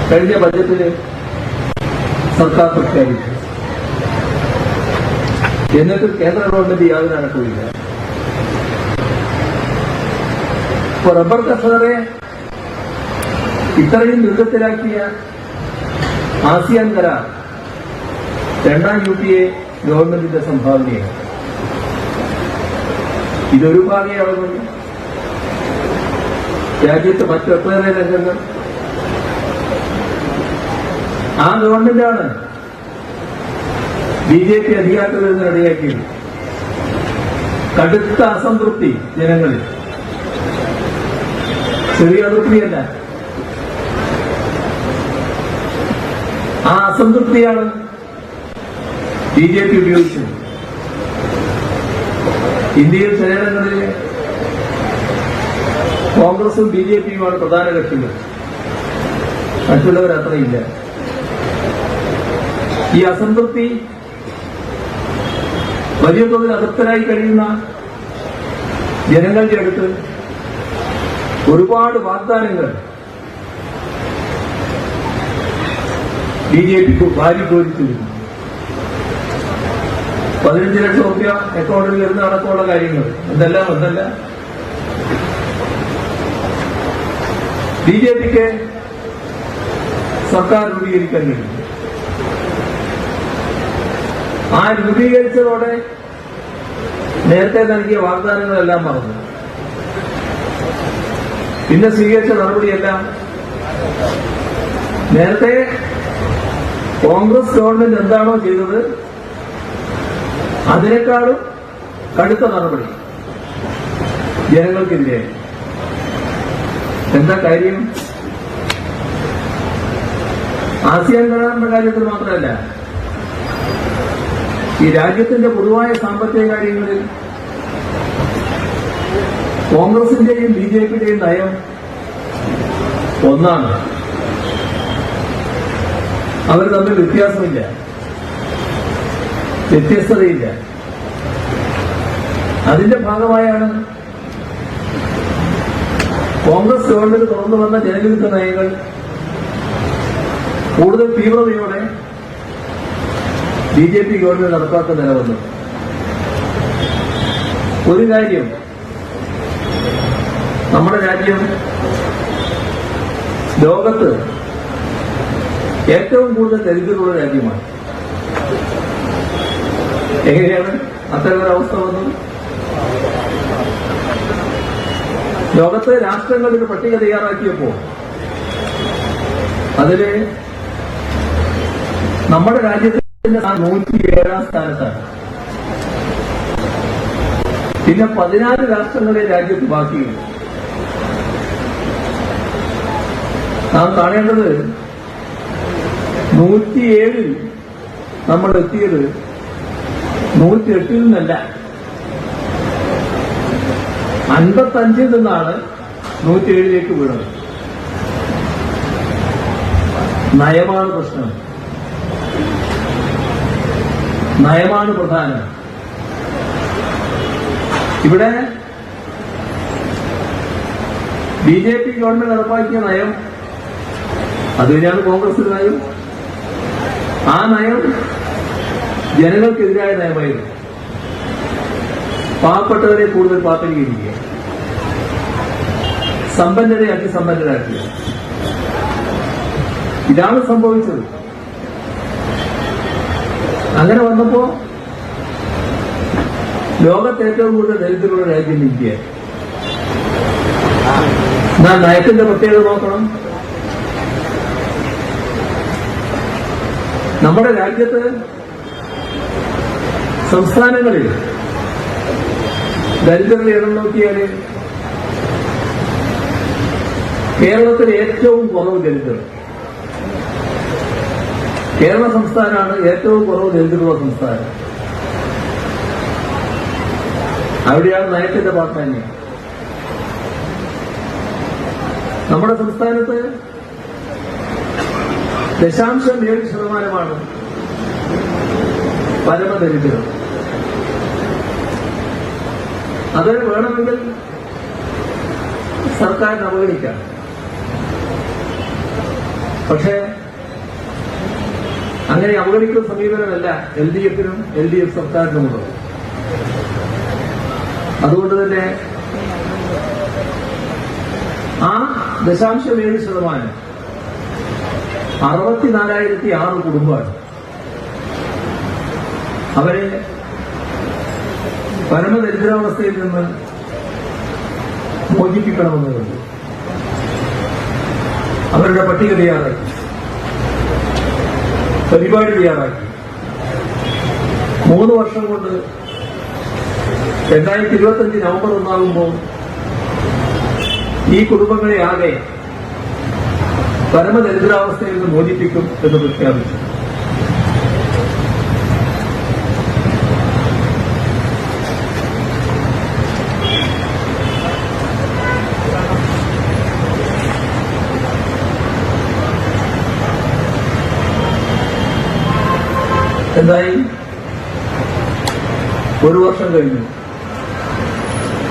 കഴിഞ്ഞ ബജറ്റില് സർക്കാർ പ്രഖ്യാപിച്ചു. എന്നിട്ട് കേന്ദ്ര ഗവൺമെന്റ് യാതൊരു അനക്കവുമില്ല. ഇപ്പൊ റബ്ബർ കർഷകരെ ഇത്രയും ദുരിതത്തിലാക്കിയ ആസിയാൻ കരാർ രണ്ടാം UPA ഗവൺമെന്റിന്റെ സംഭാവനയാണ്. ഇതൊരു ഭാഗേ അളവുണ്ട്. രാജ്യത്ത് മറ്റൊട്ടേറെ രംഗങ്ങൾ ആ ഗവൺമെന്റാണ് BJP അധികാരത്തിൽ നിന്ന് ഇടയാക്കിയത്. കടുത്ത അസംതൃപ്തി ജനങ്ങളിൽ, ചെറിയ അതൃപ്തിയല്ല, ആ അസംതൃപ്തിയാണ് BJP ഉപയോഗിച്ചത്. ഇന്ത്യയിൽ ചിലയിടങ്ങളിൽ കോൺഗ്രസും BJPയുമാണ് പ്രധാന കക്ഷികൾ, മറ്റുള്ളവർ അത്രയില്ല. ഈ അസംതൃപ്തി വലിയ തോതിൽ അതൃപ്തരായി കഴിയുന്ന ജനങ്ങളുടെ അടുത്ത് ഒരുപാട് വാഗ്ദാനങ്ങൾ BJPക്ക് വാരിക്കോരിച്ചിരുന്നു. 15 ലക്ഷം രൂപ അക്കൗണ്ടിൽ വരുന്ന അടക്കമുള്ള കാര്യങ്ങൾ എന്തല്ല BJPക്ക് സർക്കാർ രൂപീകരിക്കാൻ കഴിയും. ആ രൂപീകരിച്ചതോടെ നേരത്തെ നൽകിയ വാഗ്ദാനങ്ങളെല്ലാം മറന്നു. പിന്നെ സ്വീകരിച്ച നടപടിയെല്ലാം നേരത്തെ കോൺഗ്രസ് ഗവൺമെന്റ് എന്താണോ ചെയ്തത് അതിനേക്കാളും കടുത്ത നടപടി ജനങ്ങൾക്കെതിരെ. എന്താ കാര്യം? ആസിയാൻ കരാറിന്റെ കാര്യത്തിൽ മാത്രമല്ല, ഈ രാജ്യത്തിന്റെ പൊതുവായ സാമ്പത്തിക കാര്യങ്ങളിൽ കോൺഗ്രസിന്റെയും BJPയുടെയും നയം ഒന്നാണ്. അവർ തമ്മിൽ വ്യത്യാസമില്ല, വ്യത്യസ്തതയില്ല. അതിന്റെ ഭാഗമായാണ് കോൺഗ്രസ് ഗവൺമെന്റ് തുറന്നു വന്ന ജനവിരുദ്ധ നയങ്ങൾ കൂടുതൽ തീവ്രതയോടെ BJP ഗവൺമെന്റ് നടപ്പാക്കുന്ന നിലവന്നു. ഒരു കാര്യം, നമ്മുടെ രാജ്യം ലോകത്ത് ഏറ്റവും കൂടുതൽ ദരിദ്രരുള്ള രാജ്യമാണ്. എങ്ങനെയാണ് അത്തരമൊരവസ്ഥ വന്നത്? ലോകത്തെ രാഷ്ട്രങ്ങളുടെ പട്ടിക തയ്യാറാക്കിയപ്പോ അതില് നമ്മുടെ രാജ്യത്തിന്റെ 107ാം സ്ഥാനത്താണ്. പിന്നെ 14 രാഷ്ട്രങ്ങളെ രാജ്യത്ത് ബാക്കിയുള്ളൂ. നാം കാണേണ്ടത് 107ൽ നമ്മൾ എത്തിയത് 108ൽ നിന്നല്ല, 55ൽ നിന്നാണ് 107ലേക്ക് വീണത്. നയമാണ് പ്രശ്നം, നയമാണ് പ്രധാനം. ഇവിടെ BJP ഗവൺമെന്റ് നടപ്പാക്കിയ നയം അത് തന്നെയാണ് കോൺഗ്രസിന്റെ നയം. ആ നയം ജനങ്ങൾക്കെതിരായ നയമായിരുന്നു. പാവപ്പെട്ടവരെ കൂടുതൽ പാപ്പരീകരിക്കുക, സമ്പന്നരെ അതിസമ്പന്നരാക്കുക. ഇതാണ് സംഭവിച്ചത്. അങ്ങനെ വന്നപ്പോ ലോകത്ത് ഏറ്റവും കൂടുതൽ ദരിദ്രമുള്ള രാജ്യം ഇന്ത്യ. എന്നാൽ നയത്തിന്റെ പ്രത്യേകത നോക്കണം. നമ്മുടെ രാജ്യത്ത് സംസ്ഥാനങ്ങളിൽ ദരിദ്രരുടെ എണ്ണം നോക്കിയാൽ കേരളത്തിൽ ഏറ്റവും കുറവ് ദരിദ്രർ. കേരള സംസ്ഥാനമാണ് ഏറ്റവും കുറവ് ദരിദ്രരുള്ള സംസ്ഥാനം. അവിടെയാണ് നയത്തിന്റെ പ്രാധാന്യം. നമ്മുടെ സംസ്ഥാനത്ത് 0.7% പരമദരിദ്രം. അത് വേണമെങ്കിൽ സർക്കാരിന് അവഗണിക്കാം. പക്ഷേ അങ്ങനെ അവഗണിക്കുന്ന സമീപനമല്ല LDF-നും LDF സർക്കാരിനുമുള്ളത്. അതുകൊണ്ട് തന്നെ ആ 0.7% 64,006 കുടുംബമാണ്. അവരെ പരമദരിദ്രാവസ്ഥയിൽ നിന്ന് മോചിപ്പിക്കണമെന്നുണ്ട്. അവരുടെ പട്ടിക തയ്യാറാക്കി, പരിപാടി തയ്യാറാക്കി. 3 വർഷം കൊണ്ട് 2025 നവംബർ 1 ഈ കുടുംബങ്ങളെ ആകെ പരമദരിദ്രാവസ്ഥയിൽ നിന്ന് മോചിപ്പിക്കും എന്ന് പ്രഖ്യാപിച്ചു. എന്തായി? 1 വർഷം കഴിഞ്ഞു.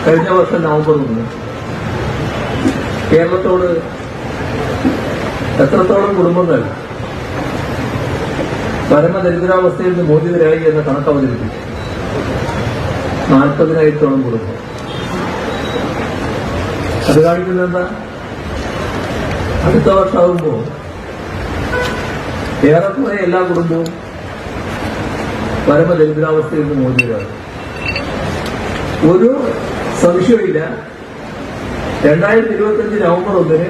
കഴിഞ്ഞ വർഷം നവംബർ 1 കേരളത്തോട് എത്രത്തോളം കുടുംബങ്ങൾ പരമദരിദ്രാവസ്ഥയിൽ നിന്ന് മോചിതരായി എന്ന കണക്ക് അവതരിപ്പിച്ചു. 40,000-ഓളം കുടുംബം. അത് കാണിക്കുന്നത് എന്താ? അടുത്ത വർഷമാകുമ്പോൾ ഏറെക്കുറെ എല്ലാ കുടുംബവും പരമദരിദ്രാവസ്ഥയിൽ നിന്ന് മോചിതരാകും. ഒരു സംശയമില്ല, 2025 നവംബർ 1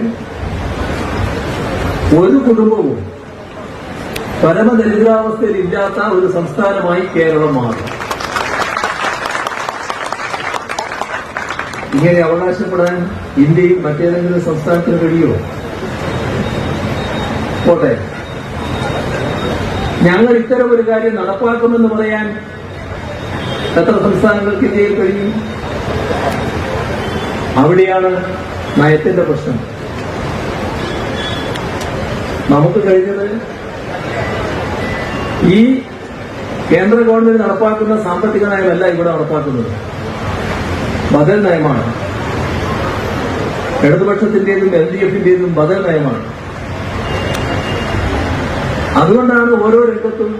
ഒരു കുടുംബവും പരമദരിദ്രാവസ്ഥയിൽ ഇല്ലാത്ത ഒരു സംസ്ഥാനമായി കേരളം മാറും. ഇങ്ങനെ അവകാശപ്പെടാൻ ഇന്ത്യയിൽ മറ്റേതെങ്കിലും സംസ്ഥാനത്തിന് കഴിയുമോ? പോട്ടെ, ഞങ്ങൾ ഇത്തരം ഒരു കാര്യം നടപ്പാക്കുമെന്ന് പറയാൻ എത്ര സംസ്ഥാനങ്ങൾക്ക് ഇന്ത്യയിൽ കഴിയും? അവിടെയാണ് നയത്തിന്റെ പ്രശ്നം. നമുക്ക് കഴിഞ്ഞത് ഈ കേന്ദ്ര ഗവൺമെന്റ് നടപ്പാക്കുന്ന സാമ്പത്തിക നയമല്ല ഇവിടെ നടപ്പാക്കുന്നത്, ബദൽ നയമാണ്. ഇടതുപക്ഷത്തിന്റേതും LDF-ന്റേതും ബദൽ നയമാണ്. അതുകൊണ്ടാണ് ഓരോ രംഗത്തും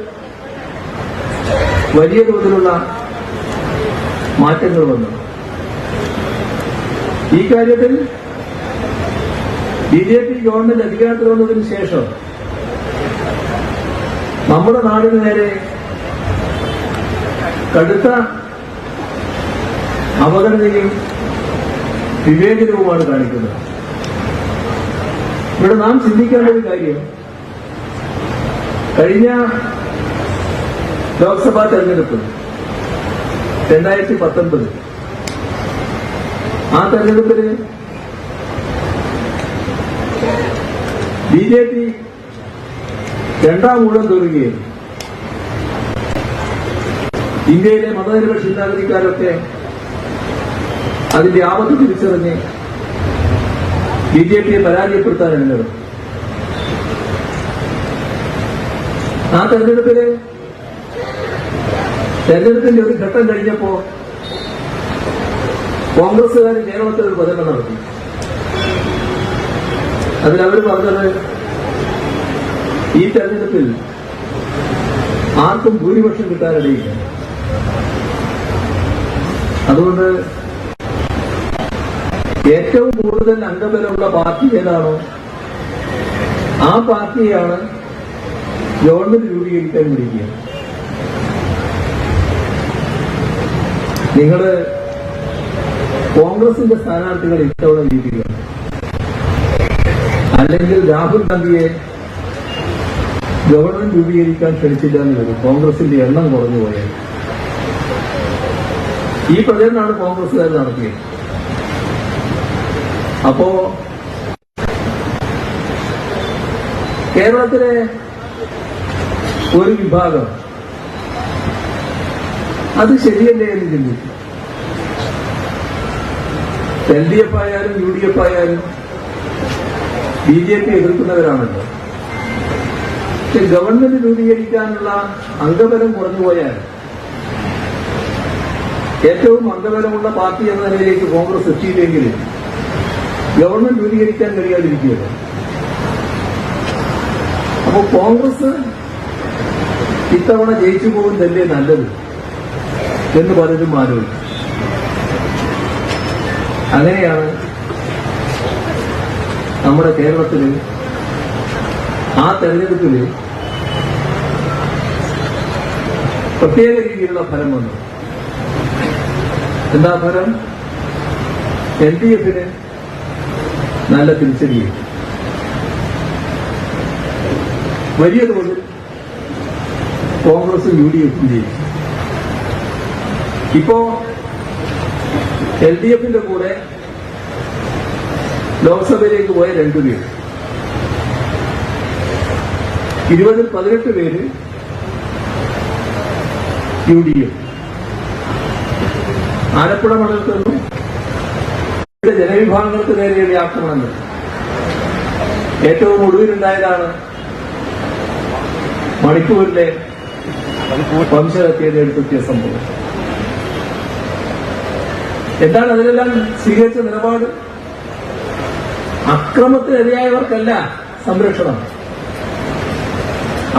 വലിയ തോതിലുള്ള മാറ്റങ്ങൾ വന്നത്. ഈ കാര്യത്തിൽ BJP ഗവൺമെന്റ് അധികാരത്തിൽ വന്നതിന് ശേഷം നമ്മുടെ നാടിന് നേരെ കടുത്ത അവഗണനയും വിവേചനവുമാണ് കാണിക്കുന്നത്. ഇവിടെ നാം ചിന്തിക്കേണ്ട ഒരു കാര്യം, കഴിഞ്ഞ ലോക്സഭാ തെരഞ്ഞെടുപ്പ് 2019 ആ തെരഞ്ഞെടുപ്പിന് BJP 2ാം ഊഴം തോറുകയും ഇന്ത്യയിലെ മതനിരപേക്ഷ ചിന്താഗതിക്കാരൊക്കെ അതിന്റെ ആപത്ത് തിരിച്ചറിഞ്ഞ് BJPയെ പരാജയപ്പെടുത്താൻ എഴുന്നേറും. ആ തെരഞ്ഞെടുപ്പിന്റെ ഒരു ഘട്ടം കഴിഞ്ഞപ്പോ കോൺഗ്രസുകാർ കേരളത്തിൽ ഒരു പ്രചരണം നടത്തി. അതിലവർ പറഞ്ഞത് ഈ തെരഞ്ഞെടുപ്പിൽ ആർക്കും ഭൂരിപക്ഷം കിട്ടാനിടയില്ല. അതുകൊണ്ട് ഏറ്റവും കൂടുതൽ അംഗബലമുള്ള പാർട്ടി ഏതാണോ ആ പാർട്ടിയാണ് ഗവൺമെന്റ് രൂപീകരിക്കാൻ വിളിക്കുക. നിങ്ങൾ കോൺഗ്രസിന്റെ സ്ഥാനാർത്ഥികളെ ഇത്തവണ ജയിപ്പിക്കുക, അല്ലെങ്കിൽ രാഹുൽ ഗാന്ധിയെ ഗവൺമെന്റ് രൂപീകരിക്കാൻ ക്ഷണിച്ചില്ല എന്ന് വരും. കോൺഗ്രസിന്റെ എണ്ണം കുറഞ്ഞു പോയത്. ഈ പ്രചരണമാണ് കോൺഗ്രസുകാർ നടത്തിയത്. അപ്പോ കേരളത്തിലെ ഒരു വിഭാഗം അത് ശരിയല്ലേ എന്ന് ചിന്തിച്ചു. LDF ആയാലും UDF ആയാലും BJP എതിർക്കുന്നവരാണല്ലോ. പക്ഷെ ഗവൺമെന്റ് രൂപീകരിക്കാനുള്ള അംഗബലം കുറഞ്ഞുപോയാൽ ഏറ്റവും അംഗബലമുള്ള പാർട്ടി എന്ന നിലയിലേക്ക് കോൺഗ്രസ് എത്തിയില്ലെങ്കിൽ ഗവൺമെന്റ് രൂപീകരിക്കാൻ കഴിയാതിരിക്കുകയല്ലോ. അപ്പൊ കോൺഗ്രസ് ഇത്തവണ ജയിച്ചു പോകുന്നതല്ലേ നല്ലത് എന്ന് പലരും ആലോചിക്കും. അങ്ങനെയാണ് നമ്മുടെ കേരളത്തില് ആ തെരഞ്ഞെടുപ്പിൽ പ്രത്യേക രീതിയിലുള്ള ഫലം വന്നു. എന്താ ഫലം? LDF-ന് നല്ല തിരിച്ചടിയായി. വലിയ തോതിൽ കോൺഗ്രസും UDF-ഉം ജയിച്ചു. ഇപ്പോ LDF-ന്റെ കൂടെ ലോക്സഭയിലേക്ക് പോയ 2 പേര്, 20-ൽ 18 പേര് UDF. ആലപ്പുഴ മണ്ഡലത്തിൽ ജനവിഭാഗങ്ങൾക്ക് നേരെയുള്ള ആക്രമണങ്ങൾ ഏറ്റവും ഒടുവിലുണ്ടായതാണ് മണിപ്പൂരിലെ വംശഹത്യയുടെ എടുത്തെത്തിയ സംഭവം. എന്താണ് അതിലെല്ലാം സ്വീകരിച്ച നിലപാട്? അക്രമത്തിനിരയായവർക്കല്ല സംരക്ഷണം,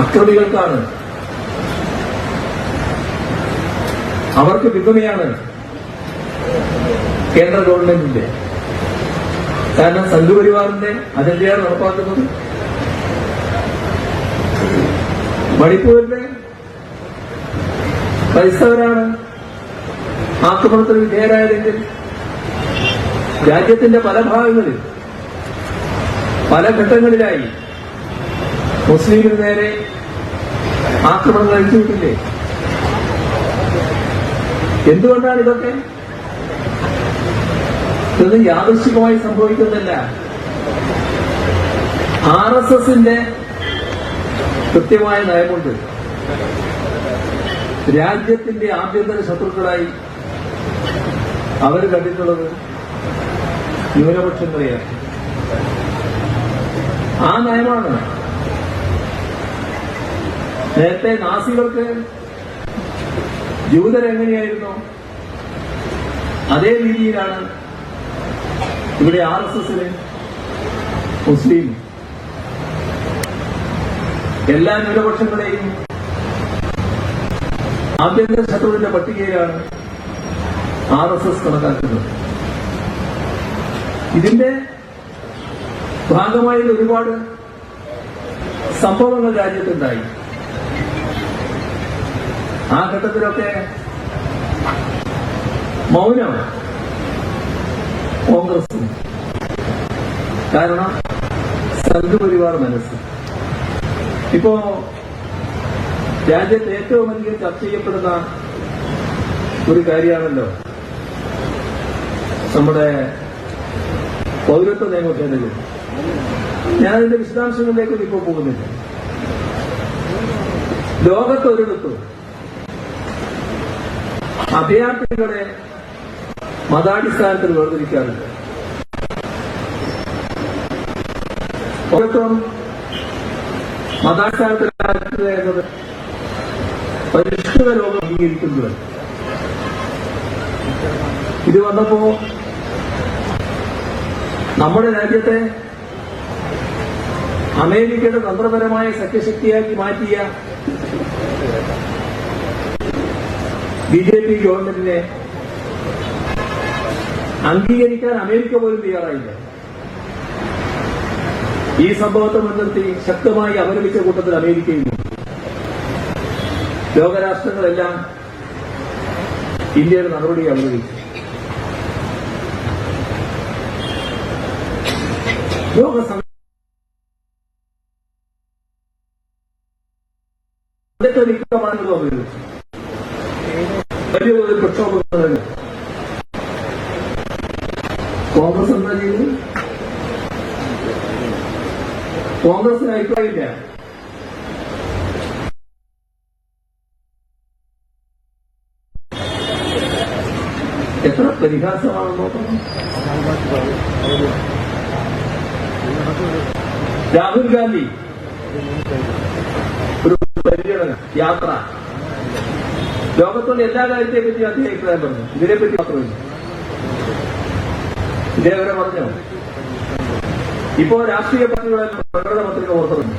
അക്രമികൾക്കാണ്. അവർക്ക് പിന്തുണയാണ് കേന്ദ്ര ഗവൺമെന്റിന്റെ. കാരണം സംഘപരിവാറിന്റെ അജണ്ടയാണ് നടപ്പാക്കുന്നത്. മണിപ്പൂരിലെ ക്രൈസ്തവരാണ് ആക്രമണത്തിന് വിധേയരായതെങ്കിൽ രാജ്യത്തിന്റെ പല ഭാഗങ്ങളിൽ പല ഘട്ടങ്ങളിലായി മുസ്ലിമിന് നേരെ ആക്രമണങ്ങൾ അഴിച്ചുവിട്ടില്ലേ? എന്തുകൊണ്ടാണ് ഇതൊക്കെ? ഇത് യാദൃശ്ചികമായി സംഭവിക്കുന്നില്ല. RSSന്റെ കൃത്യമായ നയമുണ്ട്. രാജ്യത്തിന്റെ ആഭ്യന്തര ശത്രുക്കളായി അവർ കണ്ടിട്ടുള്ളത് ന്യൂനപക്ഷങ്ങളെയാണ്. ആ നയമാണ് നേരത്തെ നാസികൾക്ക് ജൂതരെങ്ങനെയായിരുന്നു അതേ രീതിയിലാണ് ഇവിടെ RSSന് മുസ്ലിം എല്ലാ ന്യൂനപക്ഷങ്ങളെയും ആഭ്യന്തര ശത്രുവിന്റെ പട്ടികയിലാണ് RSS കണക്കാക്കുന്നത്. ഇതിന്റെ ഭാഗമായി ഒരുപാട് സംഭവങ്ങൾ രാജ്യത്തുണ്ടായി. ആ ഘട്ടത്തിലൊക്കെ മൗനം കോൺഗ്രസ്. കാരണം സംഘപരിവാർ മനസ്സ്. ഇപ്പോ രാജ്യത്ത് ഏറ്റവും അധികം ചർച്ച ചെയ്യപ്പെടുന്ന ഒരു കാര്യമാണല്ലോ നമ്മുടെ പൗരത്വ നിയമ ഭേദഗതി. ഞാനതിന്റെ വിശദാംശങ്ങളിലേക്ക് ഇപ്പോൾ പോകുന്നില്ല. ലോകത്തൊരിടത്തും അഭയാർത്ഥികളെ മതാടിസ്ഥാനത്തിൽ വേർതിരിക്കാറുണ്ട്. പൗരത്വം മതാടിസ്ഥാനത്തിലാക്കുക എന്നത് പരിഷ്കൃത ലോകം അംഗീകരിക്കുന്നത്. ഇത് വന്നപ്പോ നമ്മുടെ രാജ്യത്തെ അമേരിക്കയുടെ തന്ത്രപരമായ സഖ്യശക്തിയാക്കി മാറ്റിയ BJP ഗവൺമെന്റിനെ അംഗീകരിക്കാൻ അമേരിക്ക പോലും തയ്യാറായില്ല. ഈ സംഭവത്തെ മുൻനിർത്തി ശക്തമായി അപലപിച്ച കൂട്ടത്തിൽ അമേരിക്കയും ലോകരാഷ്ട്രങ്ങളെല്ലാം ഇന്ത്യയുടെ നടപടി അപലപിച്ചു. നീക്കമാണെന്ന് അപലപിച്ചു. വലിയ ഒരു പ്രക്ഷോഭങ്ങൾ കോൺഗ്രസ് എന്താ ചെയ്തു? കോൺഗ്രസിന് അഭിപ്രായമില്ല. എത്ര പരിഹാസമാണെന്ന് നോക്കണം. രാഹുൽ ഗാന്ധി ഒരു പര്യടന യാത്ര ലോകത്തുള്ള എല്ലാ കാര്യത്തെ പറ്റി അദ്ദേഹം അഭിപ്രായം പറഞ്ഞു. ഇതിനെപ്പറ്റി മാത്രമില്ല. ഇതേവരെ പറഞ്ഞോ? ഇപ്പോ രാഷ്ട്രീയ പാർട്ടികളെല്ലാം പ്രകടന പത്രിക പുറത്തിറങ്ങി.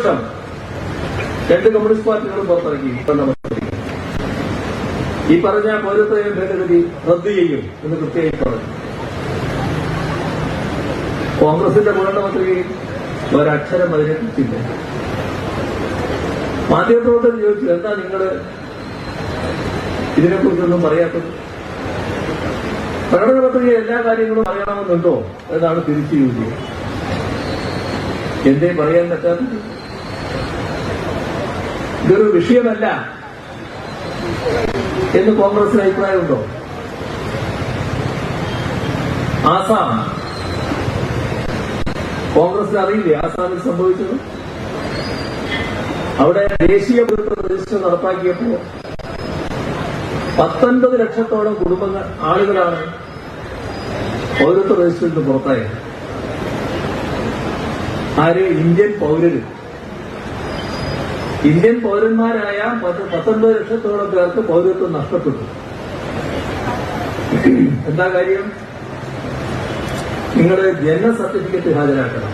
പ്രതിപക്ഷം 2 കമ്മ്യൂണിസ്റ്റ് പാർട്ടികളും പുറത്തിറക്കി ഈ പറഞ്ഞ പൗരത്വ ഭേദഗതി റദ്ദ് ചെയ്യും എന്ന് കൃത്യമായി പറഞ്ഞു. കോൺഗ്രസിന്റെ പ്രകടനപത്രികയിൽ ഒരക്ഷരം അതിനെക്കുറിച്ചില്ല. മാധ്യമപ്രവർത്തകർ ചോദിച്ചു, എന്താ നിങ്ങള് ഇതിനെക്കുറിച്ചൊന്നും പറയാത്തത്? പ്രകടനപത്രിക എല്ലാ കാര്യങ്ങളും അറിയണമെന്നുണ്ടോ എന്നാണ് തിരിച്ചു ചോദിച്ചത്. എന്തേ പറയാൻ പറ്റാത്തത്? ഇതൊരു വിഷയമല്ല എന്ന് കോൺഗ്രസിന് അഭിപ്രായമുണ്ടോ? ആസാം, കോൺഗ്രസിന് അറിയില്ലേ ആസാമിൽ സംഭവിച്ചത്? അവിടെ ദേശീയ പൗരത്വ രജിസ്റ്റർ നടപ്പാക്കിയപ്പോൾ 19 ലക്ഷത്തോളം കുടുംബങ്ങൾ ആളുകളാണ് പൗരത്വ രജിസ്റ്ററിൽ നിന്ന് പുറത്തായത്. ആര്? ഇന്ത്യൻ പൗരര്. ഇന്ത്യൻ പൗരന്മാരായ 19 ലക്ഷത്തോളം പേർക്ക് പൗരത്വം നഷ്ടപ്പെട്ടു. എന്താ കാര്യം? നിങ്ങൾ ജനന സർട്ടിഫിക്കറ്റ് ഹാജരാക്കണം.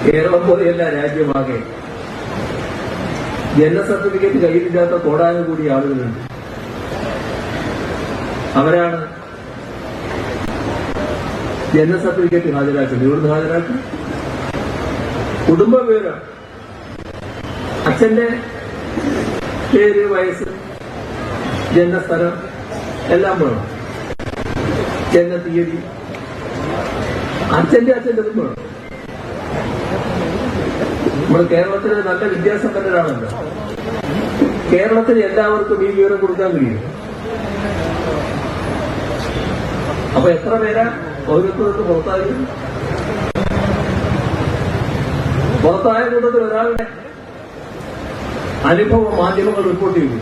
കേരളം പോലെയല്ല രാജ്യമാകെ ജനന സർട്ടിഫിക്കറ്റ് കയ്യിലില്ലാത്ത കോടാനുകൂടി ആളുകളുണ്ട്. അവരാണ് ജനന സർട്ടിഫിക്കറ്റ് ഹാജരാക്കുന്നത്. ഇവിടുന്ന് ഹാജരാക്കും. കുടുംബ വിവരം, അച്ഛന്റെ പേര്, വയസ്സ്, ജന്മസ്ഥലം എല്ലാം വേണം. ജന്മ തീയതി, അച്ഛന്റെതും വേണം. നമ്മൾ കേരളത്തിലെ നല്ല വിദ്യാസമ്പന്നരാണല്ലോ. കേരളത്തിൽ എല്ലാവർക്കും ഈ വിവരം കൊടുക്കാൻ കഴിയും. അപ്പൊ എത്ര പേരാ പൗരത്വത്തിൽ പുറത്തായ കൂട്ടത്തിൽ ഒരാളുടെ അനുഭവം മാധ്യമങ്ങൾ റിപ്പോർട്ട് ചെയ്തു.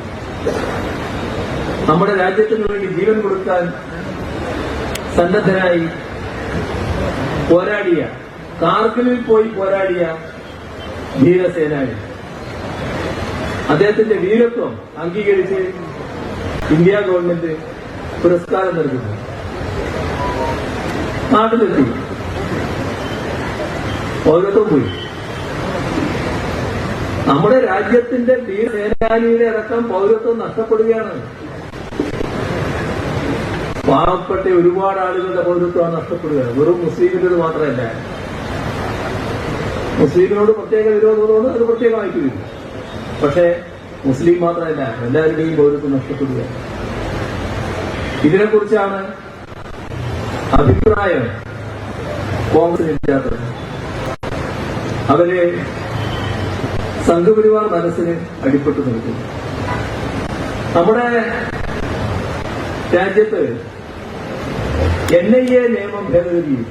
നമ്മുടെ രാജ്യത്തിന് വേണ്ടി ജീവൻ കൊടുക്കാൻ സന്നദ്ധനായി പോരാടിയ, കാർഗിലിൽ പോയി പോരാടിയ ധീരസേനാനി, അദ്ദേഹത്തിന്റെ വീരത്വം അംഗീകരിച്ച് ഇന്ത്യ ഗവൺമെന്റ് പുരസ്കാരം നൽകുന്നു. നാട്ടിലെത്തി, പൗരത്വം പോയി. നമ്മുടെ രാജ്യത്തിന്റെ ധീരസേനാനിയുടെ അടക്കം പൗരത്വം നഷ്ടപ്പെടുകയാണ്. പാവപ്പെട്ട ഒരുപാട് ആളുകളുടെ പൗരത്വമാണ് നഷ്ടപ്പെടുക. വെറും മുസ്ലിമിൻ്റെത് മാത്രമല്ല. മുസ്ലിമിനോട് പ്രത്യേക വിരോധമുള്ളതുകൊണ്ട് അത് പ്രത്യേകമായിട്ട് വരും. പക്ഷേ മുസ്ലിം മാത്രമല്ല, എല്ലാവരുടെയും പൗരത്വം നഷ്ടപ്പെടുക. ഇതിനെക്കുറിച്ചാണ് അഭിപ്രായം കോൺഗ്രസിനില്ലാത്തത്. അവര് സംഘപരിവാർ മനസ്സിന് അടിപ്പെട്ടു നിൽക്കുന്നു. നമ്മുടെ രാജ്യത്ത് NIA നിയമം ഭേദഗതി ചെയ്തു.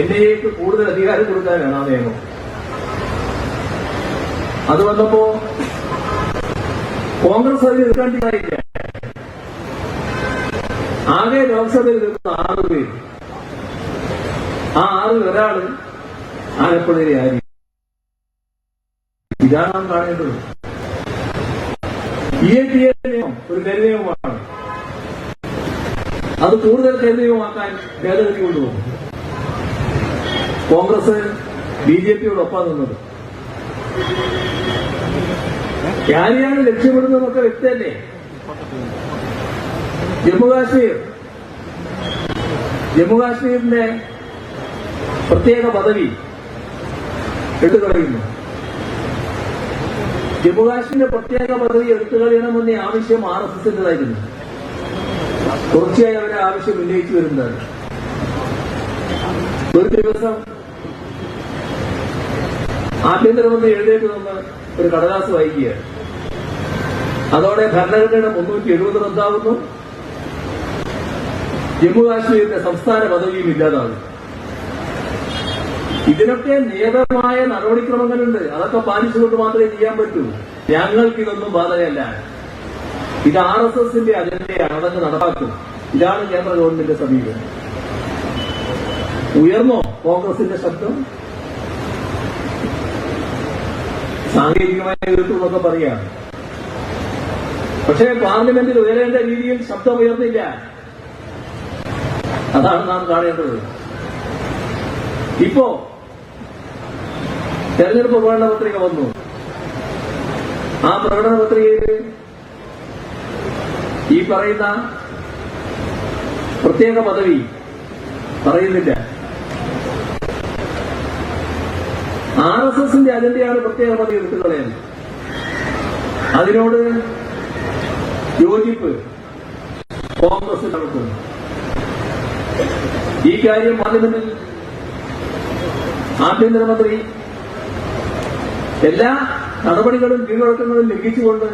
NIAക്ക് കൂടുതൽ അധികാരം കൊടുക്കാനാണ് ആ നിയമം. അത് വന്നപ്പോ കോൺഗ്രസ് അതിൽ എതിർക്കാണ്ടില്ല. ആകെ ലോക്സഭയിൽ നിൽക്കുന്ന 6 പേര്. ആ 6 ഒരാള് ആലപ്പുഴയിലെ ആര്യ. ഇതാണ് നാം കാണേണ്ടത്. EAPA നിയമം ഒരു കരിനിയമമാണ്. അത് കൂടുതൽ കരിനിയമമാക്കാൻ ഭേദഗതി കൊണ്ടുപോകും. കോൺഗ്രസ് BJPയോടൊപ്പം നിന്നത്. ആരെയാണ് ലക്ഷ്യമിടുന്നതൊക്കെ വ്യക്തമല്ലേ? ജമ്മുകാശ്മീരിന്റെ പ്രത്യേക പദവി എടുത്തുകളയുന്നു. ജമ്മുകാശ്മീരിന്റെ പ്രത്യേക പദവി എടുത്തുകളയണമെന്ന ആവശ്യം RSSന്റേതായിരുന്നു. തുടർച്ചയായി അവരെ ആവശ്യം ഉന്നയിച്ചു വരുന്നതാണ്. ഒരു ദിവസം ആഭ്യന്തരമന്ത്രി എഴുന്നേറ്റ് നിന്ന് ഒരു കടലാസ് വായിക്കുകയാണ്. അതോടെ ഭരണഘടനയുടെ 370 റദ്ദാവുന്നു. ജമ്മുകാശ്മീരിന്റെ സംസ്ഥാന പദവിയും ഇല്ലാതാകും. ഇതിനൊക്കെ നിയതമായ നടപടിക്രമങ്ങളുണ്ട്. അതൊക്കെ പാലിച്ചുകൊണ്ട് മാത്രമേ ചെയ്യാൻ പറ്റൂ. ഞങ്ങൾക്കിതൊന്നും ബാധകമല്ല. ഇത് RSSന്റെ അജണ്ടയാണ്. അതൊക്കെ നടപ്പാക്കും. ഇതാണ് കേന്ദ്ര ഗവൺമെന്റിന്റെ സമീപനം. ഉയർന്നോ കോൺഗ്രസിന്റെ ശബ്ദം? സാങ്കേതികമായ എതിർപ്പെന്നൊക്കെ പറയാം. പക്ഷേ പാർലമെന്റിൽ ഉയരേണ്ട രീതിയിൽ ശബ്ദം ഉയർന്നില്ല. അതാണ് നാം കാണേണ്ടത്. ഇപ്പോ തെരഞ്ഞെടുപ്പ് പ്രകടന പത്രിക വന്നു. ആ പ്രകടന പത്രികയിൽ ഈ പറയുന്ന പ്രത്യേക പദവി പറയുന്നില്ല. RSSന്റെ അജണ്ടയാണ് പ്രത്യേക പദവി വിട്ടുകളയാൻ. അതിനോട് യോജിപ്പ് കോൺഗ്രസ് നടത്തുന്നു. ഈ കാര്യം പാർലമെന്റിൽ ആഭ്യന്തരമന്ത്രി എല്ലാ നടപടികളും കീഴ്വഴക്കങ്ങളും ലംഘിച്ചുകൊണ്ട്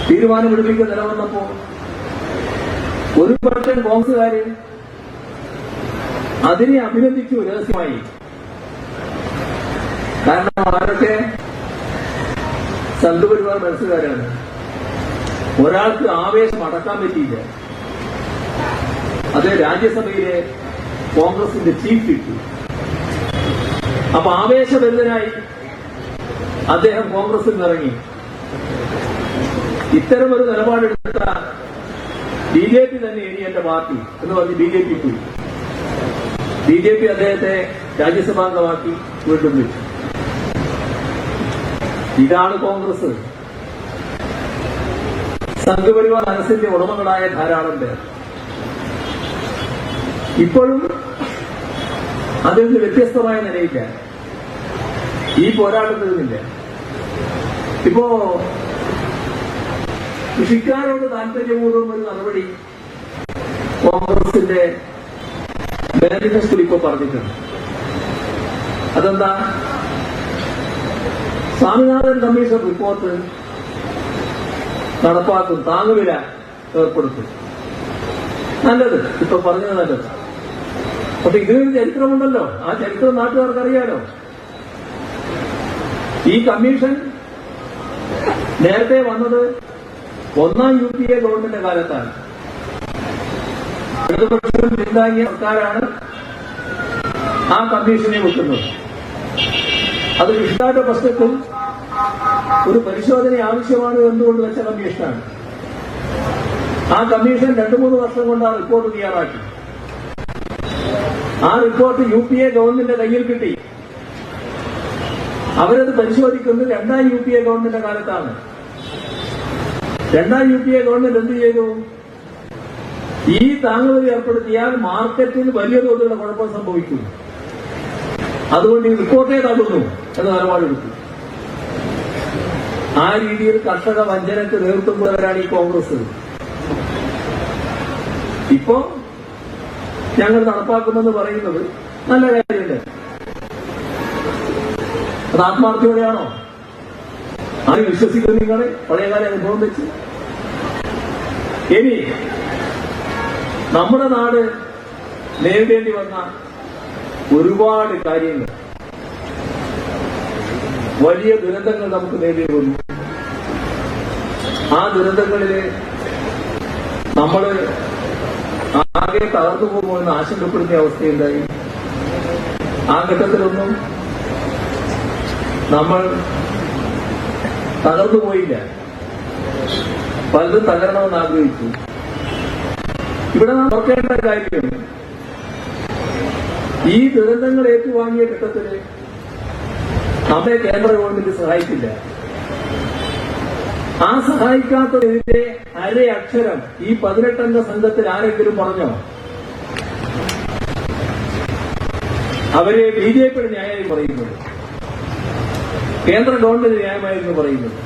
തീരുമാനമെടുപ്പിക്കാൻ നിലവന്നപ്പോ ഒരു പക്ഷം കോൺഗ്രസുകാര് അതിനെ അഭിനന്ദിച്ചു രഹസ്യമായി. കാരണം അവരൊക്കെ സംഘപരിവാർ മനസ്സുകാരാണ്. ഒരാൾക്ക് ആവേശം അടക്കാൻ പറ്റിയില്ല. അത് രാജ്യസഭയിലെ കോൺഗ്രസിന്റെ ചീഫ് വിപ്പ്. അപ്പൊ ആവേശബന്ധനായി അദ്ദേഹം കോൺഗ്രസിൽ നിന്നിറങ്ങി. ഇത്തരമൊരു നിലപാടെടുത്ത BJP തന്നെ ഇനി എന്റെ പാർട്ടി എന്ന് പറഞ്ഞ് BJP പോയി. BJP അദ്ദേഹത്തെ രാജ്യസഭാംഗമാക്കി വീണ്ടും വെച്ചു. ഇതാണ് കോൺഗ്രസ്. സംഘപരിവാർ മനസ്സിന്റെ ഉടമകളായ ധാരാളം പേർ ഇപ്പോഴും അതിൽ നിന്ന് വ്യത്യസ്തമായ നിലയില്ല. ഈ പോരാട്ടത്തിൽ നിന്നില്ല. ഇപ്പോ കൃഷിക്കാരോട് താല്പര്യപൂർവ്വം ഒരു നടപടി കോൺഗ്രസിന്റെ മാനിഫെസ്റ്റോയിൽ ഇപ്പോ പറഞ്ഞിട്ടുണ്ട്. അതെന്താ? സ്വാമിനാഥൻ കമ്മീഷൻ റിപ്പോർട്ട് നടപ്പാക്കും, താങ്ങുവില ഏർപ്പെടുത്തും. നല്ലത്, ഇപ്പൊ പറഞ്ഞത് നല്ലത്. പക്ഷെ ഇതിനൊരു ചരിത്രമുണ്ടല്ലോ. ആ ചരിത്രം നാട്ടുകാർക്ക് അറിയാലോ. ഈ കമ്മീഷൻ നേരത്തെ വന്നത് ഒന്നാം UPA ഗവൺമെന്റ് കാലത്താണ്. ഇടതുപക്ഷം പിന്താങ്ങിയ സർക്കാരാണ് ആ കമ്മീഷനെ വെക്കുന്നത്. അത് കൃഷിക്കാരുടെ പ്രശ്നത്തിൽ ഒരു പരിശോധന ആവശ്യമാണ് എന്തുകൊണ്ട് വെച്ച കമ്മീഷനാണ്. ആ കമ്മീഷൻ 2-3 വർഷം കൊണ്ട് ആ റിപ്പോർട്ട് തയ്യാറാക്കി. ആ റിപ്പോർട്ട് UPA ഗവൺമെന്റ് കയ്യിൽ കിട്ടി. അവരത് പരിശോധിക്കുന്നത് 2ാം UPA ഗവൺമെന്റ് കാലത്താണ്. 2ാം UPA ഗവൺമെന്റ് എന്ത് ചെയ്തു? ഈ താങ്ങുവില ഏർപ്പെടുത്തിയാൽ മാർക്കറ്റിൽ വലിയ തോതിലുള്ള കുഴപ്പം സംഭവിക്കും, അതുകൊണ്ട് ഈ റിപ്പോർട്ടേ തള്ളുന്നു എന്ന നിലപാടെടുത്തു. ആ രീതിയിൽ കർഷക വഞ്ചനയ്ക്ക് നേതൃത്വം കൊടുത്തവരാണ് ഈ കോൺഗ്രസ്. ഇപ്പോ ഞങ്ങൾ നടപ്പാക്കുമെന്ന് പറയുന്നത് നല്ല കാര്യമല്ലേ? അത് ആത്മാർത്ഥയോടെയാണോ? ആരും വിശ്വസിക്കുന്നത് നിങ്ങളെ പഴയകാല അനുഭവം വെച്ച്? ഇനി നമ്മുടെ നാട് നേരിടേണ്ടി വന്ന ഒരുപാട് കാര്യങ്ങൾ, വലിയ ദുരന്തങ്ങൾ നമുക്ക് നേരിടേണ്ടി വന്നു. ആ ദുരന്തങ്ങളില് നമ്മൾ ആകെ തകർന്നു പോകുമെന്ന് ആശങ്കപ്പെടുന്ന അവസ്ഥയുണ്ടായി. ആ ഘട്ടത്തിലൊന്നും നമ്മൾ തകർന്നുപോയില്ല. പലതും തകരണമെന്ന് ആഗ്രഹിച്ചു. ഇവിടെ നാം ഓർക്കേണ്ട കാര്യം, ഈ ദുരന്തങ്ങൾ ഏറ്റുവാങ്ങിയ ഘട്ടത്തില് നമ്മെ കേന്ദ്ര ഗവൺമെന്റ് സഹായിച്ചില്ല. ആ സഹായിക്കാത്തതിന്റെ അരയക്ഷരം ഈ 18-അംഗ സംഘത്തിൽ ആരെങ്കിലും പറഞ്ഞോ? അവരെ BJPയുടെ ന്യായമായി പറയുന്നത്, കേന്ദ്ര ഗവൺമെന്റ് ന്യായമായിരുന്നു പറയുന്നത്.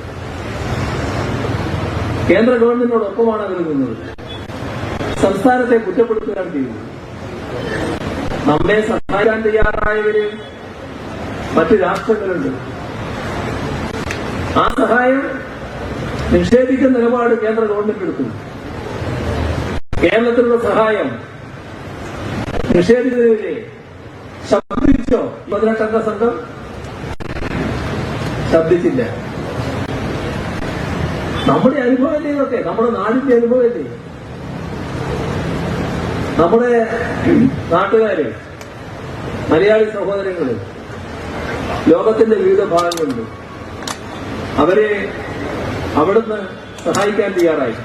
കേന്ദ്ര ഗവൺമെന്റിനോടൊപ്പമാണ് അവർ നിന്നത്. സംസ്ഥാനത്തെ കുറ്റപ്പെടുത്തുകയാണ് ചെയ്യുന്നത്. നമ്മെ സഹായിക്കാൻ തയ്യാറായവര് മറ്റ് രാഷ്ട്രങ്ങളുണ്ട്. ആ സഹായം നിഷേധിക്കുന്ന നിലപാട് കേന്ദ്ര ഗവൺമെന്റ് എടുത്തു. കേരളത്തിലുള്ള സഹായം നിഷേധിച്ചതിനെതിരെ ശബ്ദിച്ചോ 18-അംഗ സംഘം? ശബ്ദിച്ചില്ല. നമ്മുടെ അനുഭവമല്ലേ ഇതൊക്കെ? നമ്മുടെ നാടിന്റെ അനുഭവമല്ലേ? നമ്മുടെ നാട്ടുകാര്, മലയാളി സഹോദരങ്ങള് ലോകത്തിന്റെ വിവിധ ഭാഗങ്ങളുണ്ട്. അവരെ അവിടുന്ന് സഹായിക്കാൻ തയ്യാറായി.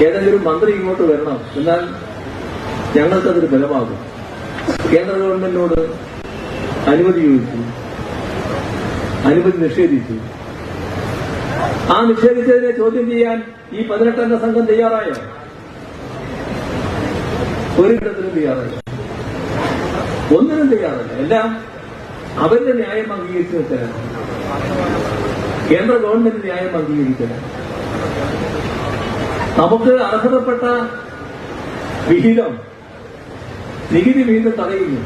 ഏതെങ്കിലും മന്ത്രി ഇങ്ങോട്ട് വരണം, എന്നാൽ ഞങ്ങൾക്കതൊരു ബലമാകും. കേന്ദ്ര ഗവൺമെന്റിനോട് അനുമതി ചോദിച്ചു, അനുമതി നിഷേധിച്ചു. ആ നിഷേധിച്ചതിനെ ചോദ്യം ചെയ്യാൻ ഈ 18-അംഗ സംഘം തയ്യാറായോ? ഒരു ഘട്ടത്തിലും തയ്യാറായില്ല, ഒന്നിനും തയ്യാറല്ല. എല്ലാം അവരുടെ ന്യായം അംഗീകരിച്ചു വെച്ചാൽ കേന്ദ്ര ഗവൺമെന്റ് ന്യായം അംഗീകരിക്കില്ല. നമുക്ക് അർഹതപ്പെട്ട വിഹിതം, നികുതി വിഹിതം തടയുന്നു.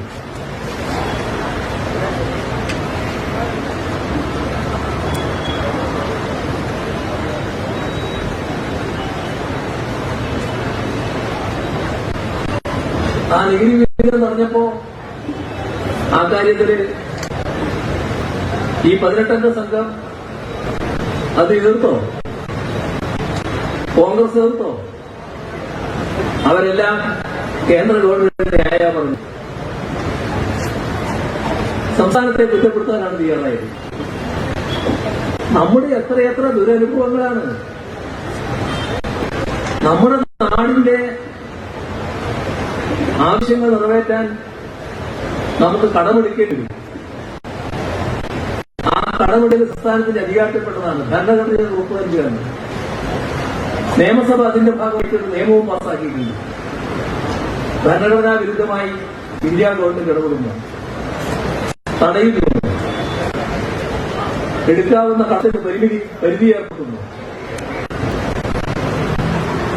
ആ നികുതി വിഹിതം തടഞ്ഞപ്പോ ആ കാര്യത്തില് ഈ 18-അംഗ സംഘം അത് എതിർത്തോ? കോൺഗ്രസ് എതിർത്തോ? അവരെല്ലാം കേന്ദ്ര ഗവൺമെന്റിന്റെ ന്യായ പറഞ്ഞു. സംസ്ഥാനത്തെ കുറ്റപ്പെടുത്താനാണ് തയ്യാറായത്. നമ്മുടെ എത്രയെത്ര ദുരനുഭവങ്ങളാണ്. നമ്മുടെ നാടിന്റെ ആവശ്യങ്ങൾ നിറവേറ്റാൻ നമുക്ക് കടമെടുക്കേണ്ടി വരും. ആ കടമെടുക്കൽ സംസ്ഥാനത്തിന്റെ അധികാരത്തിൽപ്പെട്ടതാണ്. ഭരണഘടനയുടെ വകുപ്പ് നൽകുകയാണ്. നിയമസഭ അതിന്റെ ഭാഗമായിട്ട് നിയമവും പാസ്സാക്കിയിട്ടുണ്ട്. ഭരണഘടനാ വിരുദ്ധമായി ഇന്ത്യ ഗവൺമെന്റ് ഇടപെടുന്നു, തടയുന്നു, എടുക്കാവുന്ന കടത്തിന് പരിധി ഏർപ്പെടുന്നു.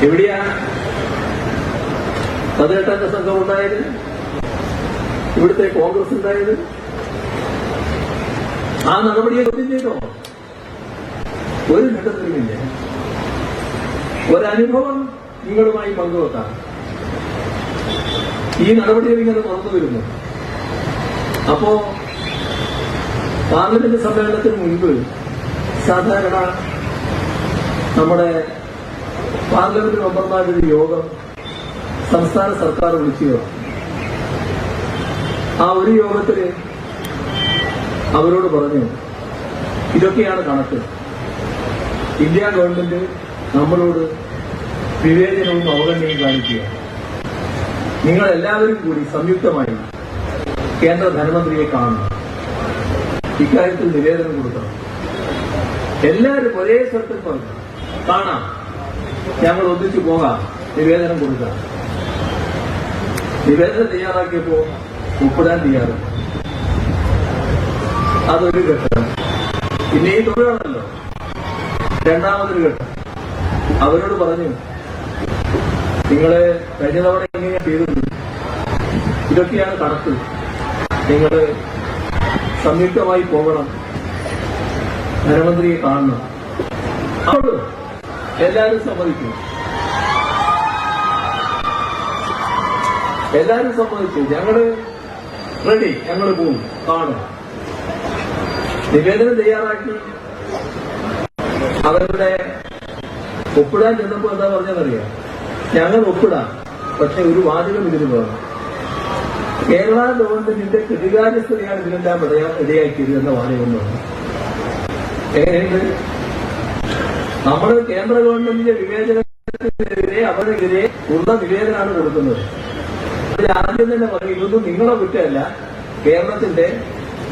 എവിടെയാണ് 18-അംഗ സംഘം ഉണ്ടായത്? ഇവിടുത്തെ കോൺഗ്രസ് ഉണ്ടായത്? ആ നടപടിയെ ചോദ്യം ചെയ്തോ? ഒരു ഘട്ടത്തിലുമില്ല. ഒരനുഭവം നിങ്ങളുമായി പങ്കുവെക്കാം. ഈ നടപടികൾ ഇങ്ങനെ തുറന്നു വരുന്നു. അപ്പോ പാർലമെന്റ് സമ്മേളനത്തിന് മുൻപ് സാധാരണ നമ്മുടെ പാർലമെന്റ് മെമ്പർമാരുടെ യോഗം സംസ്ഥാന സർക്കാർ വിളിച്ചു. ആ ഒരു യോഗത്തില് അവരോട് പറഞ്ഞു, ഇതൊക്കെയാണ് കണക്ക്. ഇന്ത്യ ഗവൺമെന്റ് നമ്മളോട് വിവേചനവും അവഗണനയും കാണിക്കുക. നിങ്ങൾ എല്ലാവരും കൂടി സംയുക്തമായി കേന്ദ്ര ധനമന്ത്രിയെ കാണണം, ഇക്കാര്യത്തിൽ നിവേദനം കൊടുക്കണം. എല്ലാവരും ഒരേ സ്ഥലത്തിൽ പറഞ്ഞു, കാണാം, ഞങ്ങൾ ഒന്നിച്ചു പോകാം, നിവേദനം കൊടുക്കാം. നിവേദനം തയ്യാറാക്കിയപ്പോ ഒപ്പിടാൻ തയ്യാറാണ്. അതൊരു ഘട്ടം. പിന്നെ ഈ തുടരാണല്ലോ രണ്ടാമതൊരു ഘട്ടം. അവരോട് പറഞ്ഞു, നിങ്ങള് കഴിഞ്ഞ തവണ എങ്ങനെയാണ് ചെയ്തത്? ഇതൊക്കെയാണ് കണക്ക്. നിങ്ങൾ സംയുക്തമായി പോകണം, ധനമന്ത്രിയെ കാണണം. അപ്പോൾ എല്ലാവരും സമ്മതിക്കും. എല്ലാവരും സമ്മതിച്ചു. ഞങ്ങള് റെഡി, ഞങ്ങള് പോകും, കാണും. നിവേദനം തയ്യാറാക്കി അവരുടെ ഒപ്പിടാൻ ചെന്നപ്പോ എന്താ പറഞ്ഞതെന്നറിയാം? ഞങ്ങൾ ഒപ്പിടാം, പക്ഷെ ഒരു വാചകം ഇതിന് വേണം. കേരള ഗവൺമെന്റിന്റെ കൃതികാര്യസ്ഥതയാണ് ഇതിനെല്ലാം ഇടയാക്കിയത് എന്ന വാചകം വേണം. എങ്ങനെയുണ്ട്? നമ്മൾ കേന്ദ്ര ഗവൺമെന്റിന്റെ വിവേചനത്തിനെതിരെ അവരെതിരെ ഉള്ള നിവേദനമാണ് കൊടുക്കുന്നത്. ആദ്യം തന്നെ പറയും, ഇതൊന്നും നിങ്ങളെ കുറ്റമല്ല, കേരളത്തിന്റെ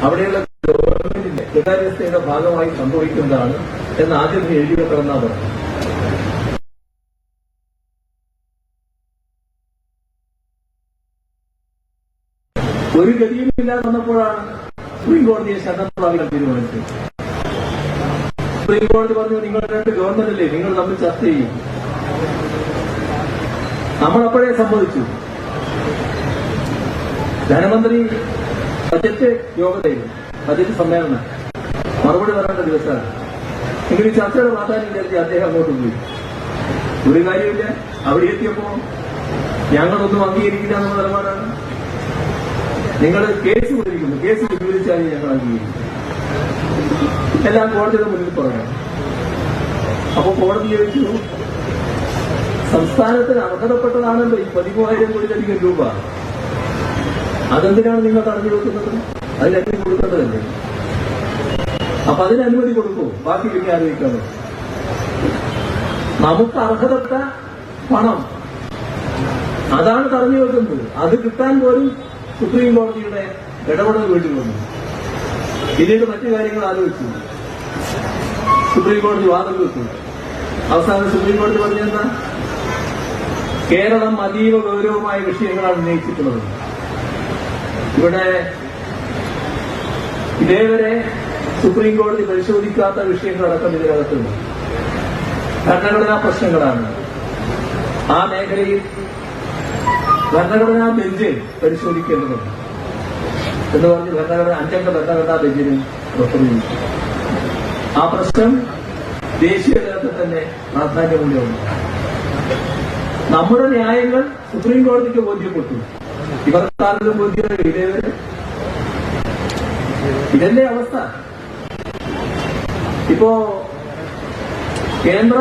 അവിടെയുള്ള ഗവൺമെന്റിന്റെ കൃതികാര്യസ്ഥയുടെ ഭാഗമായി സംഭവിക്കുന്നതാണ് എന്ന് ആദ്യം എഴുതി വെക്കണമെന്നാ പറഞ്ഞു. ഒരു ഗതിയുമില്ലാതെ വന്നപ്പോഴാണ് സുപ്രീം കോടതിയെ ശരണം പ്രാപിക്കാൻ തീരുമാനിച്ചത്. സുപ്രീം കോടതി പറഞ്ഞു, നിങ്ങൾ രണ്ട് ഗവൺമെന്റ് അല്ലേ, നിങ്ങൾ തമ്മിൽ ചർച്ച ചെയ്യും. നമ്മളപ്പോഴേ സമ്മതിച്ചു. ധനമന്ത്രി ബജറ്റ് യോഗതയിൽ, ബജറ്റ് സമ്മേളനം മറുപടി പറയേണ്ട ദിവസമാണ്. എങ്കിൽ ഈ ചർച്ചയുടെ പ്രാധാന്യം വിചാരിച്ച് അദ്ദേഹം അങ്ങോട്ട് പോയി. ഒരു കാര്യമില്ല. അവിടെ എത്തിയപ്പോ ഞങ്ങളൊന്നും അംഗീകരിക്കില്ല എന്നുള്ള നിലപാടാണ്. നിങ്ങൾ കേസ് കൊടുത്തിരിക്കുന്നു, കേസ് പിൻവലിച്ചാൽ ഞങ്ങൾ അംഗീകരിക്കും. എല്ലാം കോടതിയുടെ മുന്നിൽ പറഞ്ഞു. അപ്പൊ കോടതി ചോദിച്ചു, സംസ്ഥാനത്തിന് അർഹതപ്പെട്ടതാണല്ലോ ഈ 13,000 കോടിയിലധികം രൂപ, അതെന്തിനാണ് നിങ്ങൾ തടഞ്ഞു വെക്കുന്നത്? അതിന് അനുമതി കൊടുക്കേണ്ടതല്ലേ? അപ്പൊ അതിന് അനുമതി കൊടുക്കൂ, ബാക്കി പിന്നെ ആലോചിക്കാമോ? നമുക്ക് അർഹതപ്പെട്ട പണം അതാണ് തടഞ്ഞു വെക്കുന്നത്. അത് കിട്ടാൻ പോലും സുപ്രീം കോടതിയുടെ ഇടപെടൽ വേണ്ടി വന്നു. പിന്നീട് മറ്റു കാര്യങ്ങൾ ആലോചിച്ചു. സുപ്രീം കോടതി വാദം വെച്ചു. അവസാനം സുപ്രീം കോടതി പറഞ്ഞെന്താ? കേരളം അതീവ ഗൗരവമായ വിഷയങ്ങളാണ് ഉന്നയിച്ചിട്ടുള്ളത്. ഇവിടെ ഇതേവരെ സുപ്രീം കോടതി പരിശോധിക്കാത്ത വിഷയങ്ങളടക്കം ഇതിനകത്തുണ്ട്. ഭരണഘടനാ പ്രശ്നങ്ങളാണ്. ആ മേഖലയിൽ ഭരണഘടനാ ബെഞ്ച് പരിശോധിക്കേണ്ടതുണ്ട് എന്ന് പറഞ്ഞ് അഞ്ചംഗ ഭരണഘടനാ ബെഞ്ചിന് പുറപ്പെടുവിച്ചു. ആ പ്രശ്നം ദേശീയ തലത്തിൽ തന്നെ പ്രാധാന്യമുള്ളതാണ്. നമ്മുടെ ന്യായങ്ങൾ സുപ്രീം കോടതിക്ക് ബോധ്യപ്പെട്ടു. ഇവർക്കാർക്കും ബോധ്യമില്ല. ഇതേവരെ ഇതല്ലേ അവസ്ഥ. ഇപ്പോ കേന്ദ്ര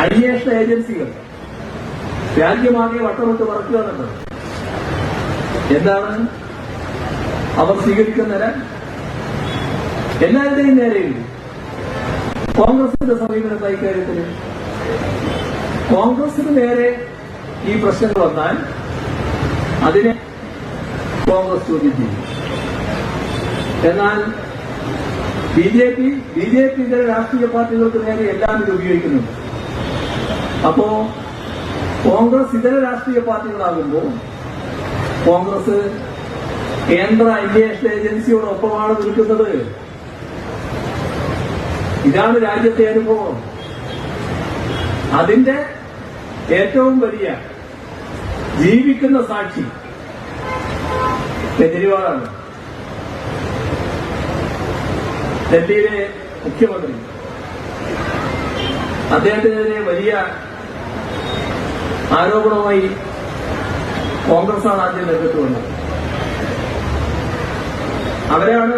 അന്വേഷണ ഏജൻസികൾ രാജ്യമാകെ വട്ടമിട്ട് പറക്കുകയാണല്ലോ. എന്താണ് അവർ സ്വീകരിക്കുന്ന നില? എല്ലാവരുടെയും നേരെയുണ്ട്. കോൺഗ്രസിന്റെ സമീപനത്തെ ഇക്കാര്യത്തിൽ കോൺഗ്രസിന് നേരെ ഈ പ്രശ്നങ്ങൾ വന്നാൽ അതിനെ കോൺഗ്രസ് ചോദ്യം ചെയ്യും. എന്നാൽ ബി ജെ പി ഇതര രാഷ്ട്രീയ പാർട്ടികൾക്ക് നേരെ എല്ലാം ഇത് ഉപയോഗിക്കുന്നുണ്ട്. അപ്പോ കോൺഗ്രസ് ഇതര രാഷ്ട്രീയ പാർട്ടികളാകുമ്പോൾ കോൺഗ്രസ് കേന്ദ്ര അന്വേഷണ ഏജൻസിയോടൊപ്പമാണ് നിൽക്കുന്നത്. ഇതാണ് രാജ്യത്തെ അനുഭവം. അതിന്റെ ഏറ്റവും വലിയ ജീവിക്കുന്ന സാക്ഷി കെജ്രിവാളാണ്. ഡൽഹിയിലെ മുഖ്യമന്ത്രി. അദ്ദേഹത്തിനെതിരെ വലിയ ആരോപണവുമായി കോൺഗ്രസാണ് ആദ്യം രംഗത്ത് വന്നത്. അവരാണ്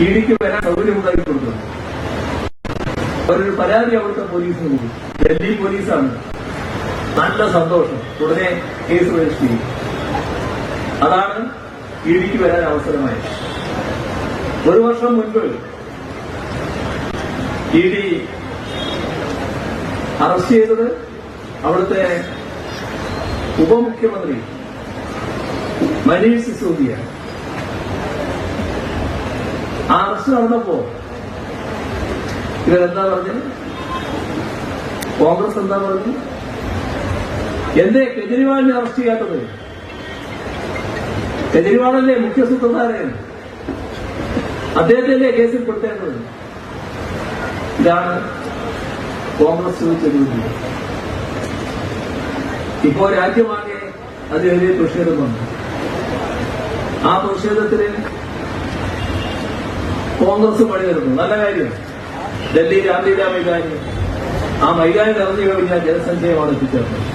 ഇഡിക്ക് വരാൻ സൗകര്യമുണ്ടാക്കി കൊടുത്തത്. അവരൊരു പരാതി അവിടുത്തെ പോലീസിന് കൊടുത്തു. ഡൽഹി പോലീസാണ്. നല്ല സന്തോഷം. ഉടനെ കേസ് രജിസ്റ്റർ ചെയ്തു. അതാണ് ഇഡിക്ക് വരാൻ അവസരമായത്. ഒരു വർഷം മുൻപ് ഇഡി അറസ്റ്റ് ചെയ്തത് അവിടുത്തെ ഉപമുഖ്യമന്ത്രി മനീഷ് സിസോദിയാണ്. ആ അറസ്റ്റ് നടന്നപ്പോ ഇവരെന്താ പറഞ്ഞത്? കോൺഗ്രസ് എന്താ പറഞ്ഞു? എന്തേ കെജ്രിവാളിനെ അറസ്റ്റ് ചെയ്യാത്തത്? കെജ്രിവാളല്ലേ മുഖ്യ സൂത്രധാരൻ, അദ്ദേഹത്തിന്റെ കേസിൽ പെടുത്തേണ്ടത്. ഇതാണ് കോൺഗ്രസ് ചോദിച്ചത്. ഇപ്പോ രാജ്യമാകെ അതിനെതിരെ പ്രതിഷേധം വന്നു. ആ പ്രതിഷേധത്തിന് കോൺഗ്രസ് പണി തരുന്നു. നല്ല കാര്യം. ഡൽഹി രാംലീല മൈതാനി, ആ മൈതാനി നിറഞ്ഞു കഴിഞ്ഞാൽ ജനസംഖ്യമാണ് എത്തിച്ചേർന്നത്.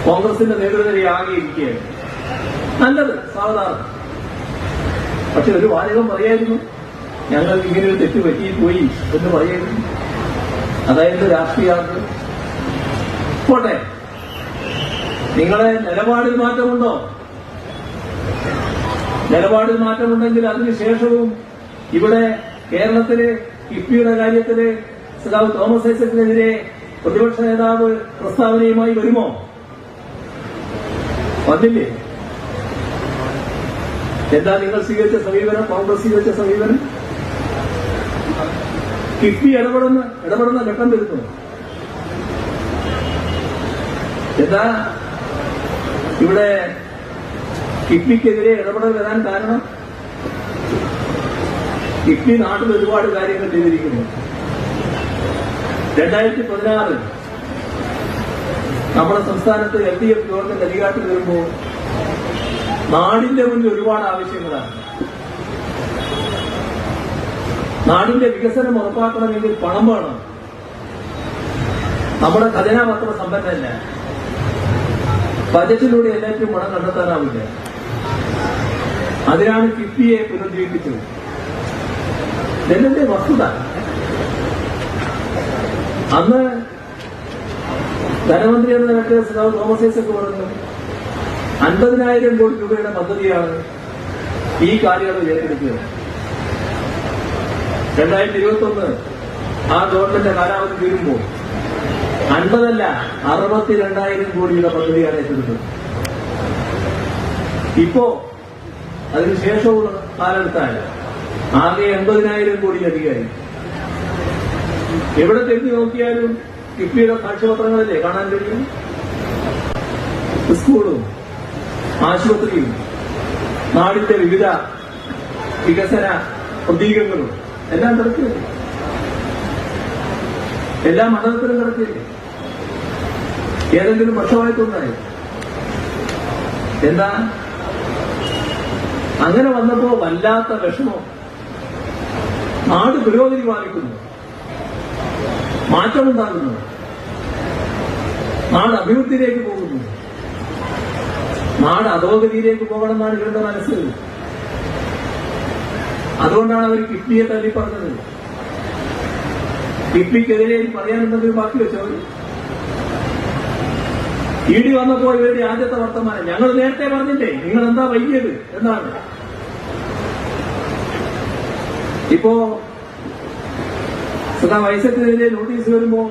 കോൺഗ്രസിന്റെ നേതൃനിര ആകെ ഇരിക്കുകയാണ്. നല്ലത്, സാവധാനം. പക്ഷെ ഒരു വാചകം പറയായിരുന്നു, ഞങ്ങൾക്ക് ഇങ്ങനെ ഒരു തെറ്റ് പറ്റിപ്പോയി എന്ന് പറയായിരുന്നു. അതായത് രാഷ്ട്രീയാർക്ക് പോട്ടെ, നിങ്ങളെ നിലപാടിൽ മാറ്റമുണ്ടോ? നിലപാടിൽ മാറ്റമുണ്ടെങ്കിൽ അതിനുശേഷവും ഇവിടെ കേരളത്തില് കിഫ്ബിയുടെ കാര്യത്തില് സഖാവ് തോമസ് ഐസക്കിനെതിരെ പ്രതിപക്ഷ നേതാവ് പ്രസ്താവനയുമായി വരുമോ? വന്നില്ലേ? എന്താ നിങ്ങൾ സ്വീകരിച്ച സമീപനം? കോൺഗ്രസ് സ്വീകരിച്ച സമീപനം കിഫ്ബി ഇടപെടുന്ന ഘട്ടം വരുന്നു. എന്താ ഇവിടെ കിഫ്ബിക്കെതിരെ ഇടപെടൽ വരാൻ കാരണം? കിഫ്ബി നാട്ടിൽ ഒരുപാട് കാര്യങ്ങൾ ചെയ്തിരിക്കുന്നു. 2016 നമ്മുടെ സംസ്ഥാനത്ത് LDF ഗവൺമെന്റ് അധികാരത്തിൽ വരുമ്പോൾ നാടിന്റെ മുന്നിൽ ഒരുപാട് ആവശ്യങ്ങളാണ്. നാടിന്റെ വികസനം ഉറപ്പാക്കണമെങ്കിൽ പണം വേണം. നമ്മുടെ ഖജനാവ് അത്ര സമ്പന്നമല്ല. ബജറ്റിലൂടെ എല്ലാറ്റിനും പണം കണ്ടെത്താനാവില്ല. അതിനാണ് കിഫ്ബിയെ പുനരുദ്ധരിപ്പിച്ചത്. ഇതെന്റെ വസ്തുത. അന്ന് ധനമന്ത്രി എന്ന നിലക്ക് സഖാവ് തോമസ് ഐസക് പറഞ്ഞു 50,000 കോടി രൂപയുടെ പദ്ധതിയാണ് ഈ കാലയളവ് ഏറ്റെടുക്കുക. 2021 ആ ഗവൺമെന്റ് കാലാവധി തീരുമ്പോൾ 50 അല്ല 62,000 കോടിയുടെ പദ്ധതിയാണ് ഏറ്റെടുത്തത്. ഇപ്പോ അതിനുശേഷമുള്ള കാലെടുത്താൽ ആകെ 80,000 കോടിയിലധികമായി. എവിടെ തിരിഞ്ഞു നോക്കിയാലും കിഫ്ബിയുടെ സാക്ഷ്യപത്രങ്ങളല്ലേ കാണാൻ കഴിയും. സ്കൂളും ആശുപത്രിയും നാടിന്റെ വിവിധ വികസന പ്രതീകങ്ങളും എല്ലാം കിടക്കില്ലേ, എല്ലാ മണ്ഡലത്തിലും കിടക്കില്ലേ. ഏതെങ്കിലും വർഷമായിട്ടുണ്ടായി എന്താ? അങ്ങനെ വന്നപ്പോ വല്ലാത്ത വിഷമം. നാട് പുരോഗതി പാലിക്കുന്നു, മാറ്റമുണ്ടാകുന്നു, നാട് അഭിവൃദ്ധിയിലേക്ക് പോകുന്നു. നാട് അധോഗതിയിലേക്ക് പോകണമെന്നാണ് ഇവരുടെ മനസ്സ്. അതുകൊണ്ടാണ് അവർ കിഫ്ബിയെ തള്ളി പറഞ്ഞത്. കിഫ്ബിക്കെതിരെ പറയാനുണ്ടെങ്കിലും ബാക്കി വെച്ചോ. ഇടി വന്നപ്പോൾ ഇവരുടെ ആദ്യത്തെ വർത്തമാനം ഞങ്ങൾ നേരത്തെ പറഞ്ഞില്ലേ, നിങ്ങൾ എന്താ വൈകിയത് എന്നാണ്. ഇപ്പോ സദാ വൈസത്തിനെതിരെ നോട്ടീസ് വരുമ്പോ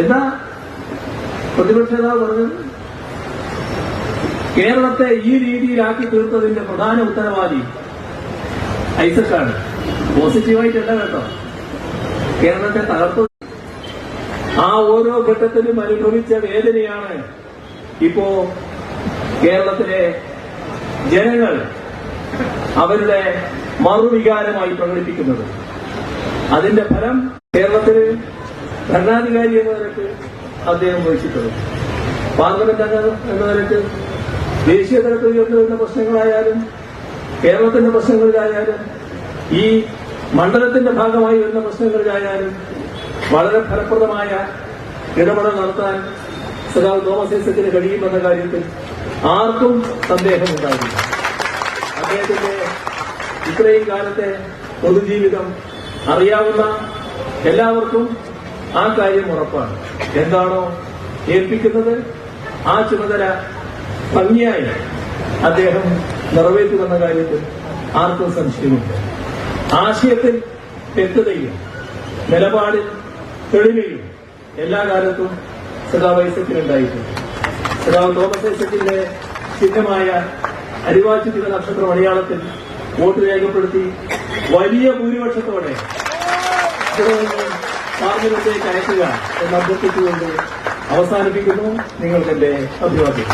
എന്താ പ്രതിപക്ഷ നേതാവ് പറഞ്ഞത്? കേരളത്തെ ഈ രീതിയിലാക്കി തീർത്തതിന്റെ പ്രധാന ഉത്തരവാദി ഐസക്കാണ്. പോസിറ്റീവായിട്ടല്ല കേട്ടോ, കേരളത്തെ തകർത്തു. ആ ഓരോ ഘട്ടത്തിലും അനുഭവിച്ച വേദനയാണ് ഇപ്പോ കേരളത്തിലെ ജനങ്ങൾ അവരുടെ മറുവികാരമായി പ്രകടിപ്പിക്കുന്നത്. അതിന്റെ ഫലം കേരളത്തിൽ ഭരണാധികാരി എന്ന നിലയ്ക്ക് അദ്ദേഹം വഹിച്ചിട്ടുണ്ട്. പാർലമെന്റ് അംഗം എന്ന നിലയ്ക്ക് ദേശീയ തലത്തിൽ ഉയർന്നു വരുന്ന പ്രശ്നങ്ങളായാലും കേരളത്തിന്റെ പ്രശ്നങ്ങളിലായാലും ഈ മണ്ഡലത്തിന്റെ ഭാഗമായി വരുന്ന പ്രശ്നങ്ങളിലായാലും വളരെ ഫലപ്രദമായ ഇടപെടൽ നടത്താൻ സഖാവ് തോമസ് ഐസക്കിന് കഴിയുമെന്ന കാര്യത്തിൽ ആർക്കും സന്ദേഹമുണ്ടായില്ല. അദ്ദേഹത്തിന്റെ ഇത്രയും കാലത്തെ പൊതുജീവിതം അറിയാവുന്ന എല്ലാവർക്കും ആ കാര്യം ഉറപ്പാണ്. എന്താണോ ഏൽപ്പിക്കുന്നത് ആ ചുമതല ഭംഗിയായി അദ്ദേഹം നിറവേറ്റുമെന്ന കാര്യത്തിൽ ആർക്കും സംശയമില്ല. ആശയത്തിൽ വ്യക്തതയും നിലപാടിൽ തെളിമയും എല്ലാ കാലത്തും സഖാവ് ഐസക്കിനുണ്ടായിട്ടുണ്ട്. സഖാവ് തോമസ് ഐസക്കിന്റെ ചിഹ്നമായ അരിവാചിത നക്ഷത്ര മലയാളത്തിൽ വോട്ട് രേഖപ്പെടുത്തി വലിയ ഭൂരിപക്ഷത്തോടെ പാർലമെന്റിലേക്ക് അയക്കുക എന്ന് അഭ്യർത്ഥിച്ചുകൊണ്ട് അവസാനിപ്പിക്കുന്നു. നിങ്ങൾക്കെന്റെ അഭിവാദ്യം.